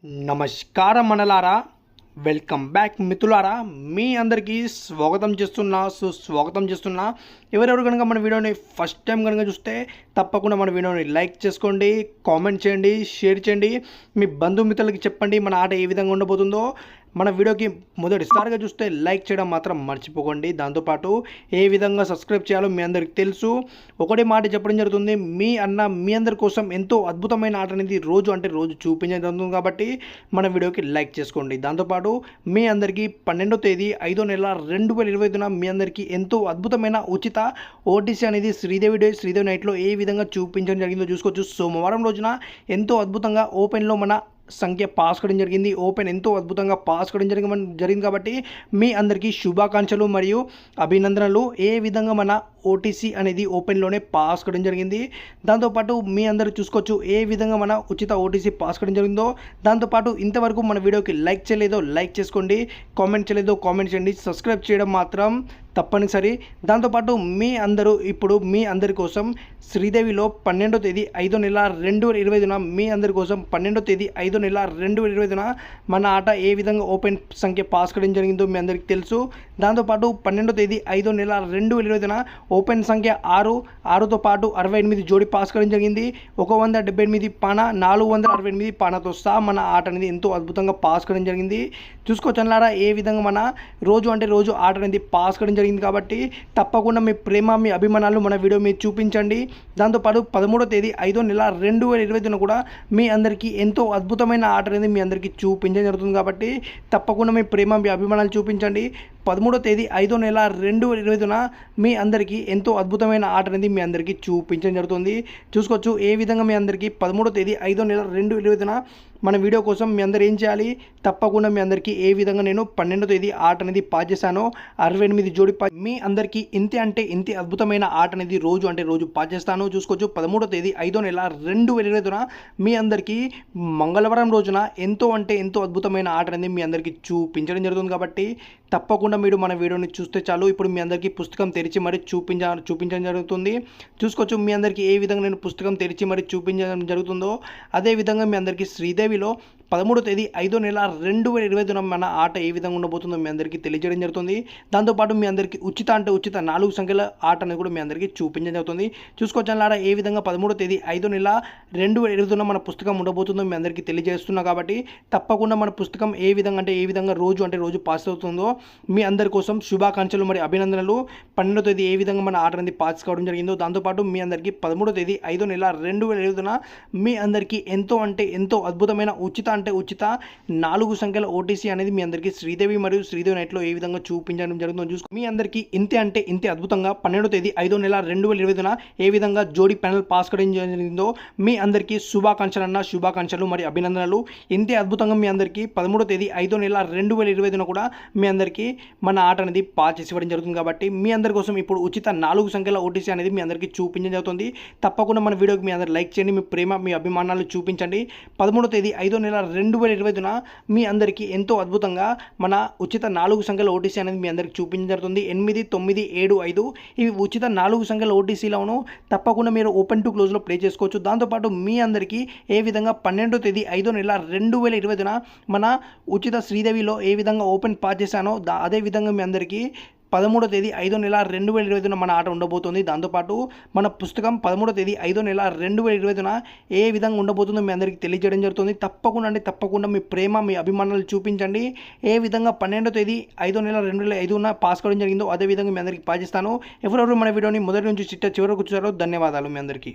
నమస్కారం మనలారా, welcome back మిత్రులారా. మీ అందరికీ సుస్వాగతం చేస్తున్నా. ఎవరెవరు కనుక మన వీడియోని ఫస్ట్ టైం కనుక చూస్తే తప్పకుండా మన వీడియోని లైక్ చేసుకోండి, కామెంట్ చేయండి, షేర్ చేయండి, మీ బంధుమిత్రులకి చెప్పండి మన ఆట ఏ విధంగా ఉండబోతుందో. మన వీడియోకి మొదటిసారిగా చూస్తే లైక్ చేయడం మాత్రం మర్చిపోకండి. దాంతోపాటు ఏ విధంగా సబ్స్క్రైబ్ చేయాలో మీ అందరికి తెలుసు. ఒకటే మాట చెప్పడం జరుగుతుంది, మీ అందరి కోసం ఎంతో అద్భుతమైన ఆట అనేది రోజు చూపించడం జరుగుతుంది. కాబట్టి మన వీడియోకి లైక్ చేసుకోండి. దాంతోపాటు మీ అందరికీ 12వ తేదీ 5వ నెల 2025 మీ అందరికీ ఎంతో అద్భుతమైన ఉచిత ఓటీసీ అనేది శ్రీదేవి నైట్లో ఏ విధంగా చూపించడం జరిగిందో చూసుకోవచ్చు. సోమవారం రోజున ఎంతో అద్భుతంగా ఓపెన్లో మన సంఖ్య పాస్ కావడం జరిగింది. ఓపెన్ ఎంతో అద్భుతంగా పాస్ కావడం జరిగింది కాబట్టి మీ అందరికీ శుభాకాంక్షలు మరియు అభినందనలు. ఏ విధంగా మన ఓటీసీ అనేది ఓపెన్లోనే పాస్ కావడం జరిగింది. దాంతోపాటు మీ అందరూ చూసుకోవచ్చు ఏ విధంగా మన ఉచిత ఓటీసీ పాస్ కావడం జరిగిందో. దాంతోపాటు ఇంతవరకు మన వీడియోకి లైక్ చేయలేదో లైక్ చేసుకోండి, కామెంట్ చేయలేదో కామెంట్ చేయండి, సబ్స్క్రైబ్ చేయడం మాత్రం తప్పనిసరి. దాంతోపాటు మీ అందరి కోసం శ్రీదేవిలో 12వ తేదీ 5వ నెల 2025 మీ అందరి కోసం 12వ తేదీ 5వ నెల 2025 మన ఆట ఏ విధంగా ఓపెన్ సంఖ్య పాస్ కావడం జరిగిందో మీ అందరికీ తెలుసు. దాంతోపాటు 12వ తేదీ 5వ నెల 2025 ఓపెన్ సంఖ్య 6తో పాటు 68 జోడి పాస్ కావడం జరిగింది. 178 పాన 468 పానతో సహా మన ఆట అనేది ఎంతో అద్భుతంగా పాస్ కావడం జరిగింది. చూసుకోవచ్చు అన్నారా ఏ విధంగా మన రోజు ఆట అనేది పాస్ కావడం జరిగింది. కాబట్టి తప్పకుండా మీ ప్రేమ మీ అభిమానాలు మన వీడియో మీరు చూపించండి. దాంతోపాటు 13వ తేదీ 5వ నెల 2025 కూడా మీ అందరికీ ఎంతో అద్భుతమైన ఆట అనేది మీ అందరికీ చూపించడం జరుగుతుంది. కాబట్టి తప్పకుండా మీ ప్రేమ మీ అభిమానాలు చూపించండి. 13వ తేదీ 5వ నెల 2025 మీ అందరికీ ఎంతో అద్భుతమైన ఆట అనేది మీ అందరికీ చూపించడం జరుగుతుంది. చూసుకోవచ్చు ఏ విధంగా మీ అందరికీ 13వ తేదీ 5వ నెల 2025 మన వీడియో కోసం మీ అందరు ఏం చేయాలి, తప్పకుండా మీ అందరికీ ఏ విధంగా నేను 12వ తేదీ ఆట అనేది పాస్ చేశానో 68 జోడి మీ అందరికీ ఇంతే అద్భుతమైన ఆట అనేది రోజు పాస్ చేస్తాను. చూసుకోవచ్చు 13వ తేదీ 5వ నెల 2025 మీ అందరికీ మంగళవారం రోజున ఎంతో అద్భుతమైన ఆట అనేది మీ అందరికీ చూపించడం జరుగుతుంది. కాబట్టి తప్పకుండా మీరు మన వీడియోని చూస్తే చాలు. ఇప్పుడు మీ అందరికీ పుస్తకం తెరిచి మరి చూపించడం జరుగుతుంది. చూసుకోవచ్చు మీ అందరికీ ఏ విధంగా నేను పుస్తకం తెరిచి మరి చూపించడం జరుగుతుందో అదేవిధంగా మీ అందరికీ శ్రీదేవిలో 13వ తేదీ 5వ నెల 2025 మన ఆట ఏ విధంగా ఉండబోతుందో మీ అందరికీ తెలియజేయడం జరుగుతుంది. దాంతోపాటు మీ అందరికీ ఉచిత 4 సంఖ్యల ఆట అనేది కూడా మీ అందరికీ చూపించడం జరుగుతుంది. చూసుకోవచ్చారా ఏ విధంగా 13వ తేదీ 5వ నెల 2025 మన పుస్తకం ఉండబోతుందో మీ అందరికీ తెలియజేస్తున్నా. కాబట్టి తప్పకుండా మన పుస్తకం ఏ విధంగా రోజు పాస్ అవుతుందో మీ అందరి కోసం శుభాకాంక్షలు మరి అభినందనలు. 12వ తేదీ ఏ విధంగా మన ఆట అనేది పాస్ కావడం జరిగిందో. దాంతోపాటు మీ అందరికీ 13వ తేదీ 5వ నెల 2025 మీ అందరికీ ఎంతో అద్భుతమైన ఉచిత 4 సంఖ్యల ఓటీసీ అనేది మీ అందరికీ శ్రీదేవి నైట్లో ఏ విధంగా చూపించడం జరుగుతుందో చూసుకో. మీ అందరికీ ఇంతే అద్భుతంగా 12వ తేదీ 5వ నెల 2025 ఏ విధంగా జోడీ ప్యానల్ పాస్ కావడం జరిగిందో మీ అందరికీ శుభాకాంక్షలు మరి అభినందనలు. ఇంతే అద్భుతంగా మీ అందరికీ 13వ తేదీ 5వ నెల 2025 కూడా మీ అందరికీ మన ఆట అనేది పాస్ చేసి ఇవ్వడం జరుగుతుంది. కాబట్టి మీ అందరి కోసం ఇప్పుడు ఉచిత 4 సంఖ్యల ఓటీసీ అనేది మీ అందరికీ చూపించడం జరుగుతుంది. తప్పకుండా మన వీడియోకి మీ అందరు లైక్ చేయండి, మీ ప్రేమ మీ అభిమానాలు చూపించండి. 13వ తేదీ 5వ నెల 2025 మీ అందరికీ ఎంతో అద్భుతంగా మన ఉచిత 4 సంఖ్యల ఓటీసీ అనేది మీ అందరికీ చూపించడం జరుగుతుంది. 8, 9, 7, 5 ఇవి ఉచిత 4 సంఖ్యల ఓటీసీలను తప్పకుండా మీరు ఓపెన్ టు క్లోజ్లో ప్లే చేసుకోవచ్చు. దాంతోపాటు మీ అందరికీ ఏ విధంగా 12వ తేదీ 5వ నెల 2025 మన ఉచిత శ్రీదేవిలో ఏ విధంగా ఓపెన్ పాస్ చేశానో అదేవిధంగా మీ అందరికీ 13వ తేదీ 5వ నెల 2025 మన ఆట ఉండబోతుంది. దాంతోపాటు మన పుస్తకం 13వ తేదీ 5వ నెల 2025 ఏ విధంగా ఉండబోతుందో మీ అందరికీ తెలియజేయడం జరుగుతుంది. తప్పకుండా మీ ప్రేమ మీ అభిమానాలు చూపించండి. ఏ విధంగా 12వ తేదీ 5వ నెల 2025 పాస్ కావడం జరిగిందో అదేవిధంగా మీ అందరికీ పాస్ చేస్తాను. ఎవరెవరు మన వీడియోని మొదటి నుంచి చివరకు చూసారో ధన్యవాదాలు మీ అందరికీ.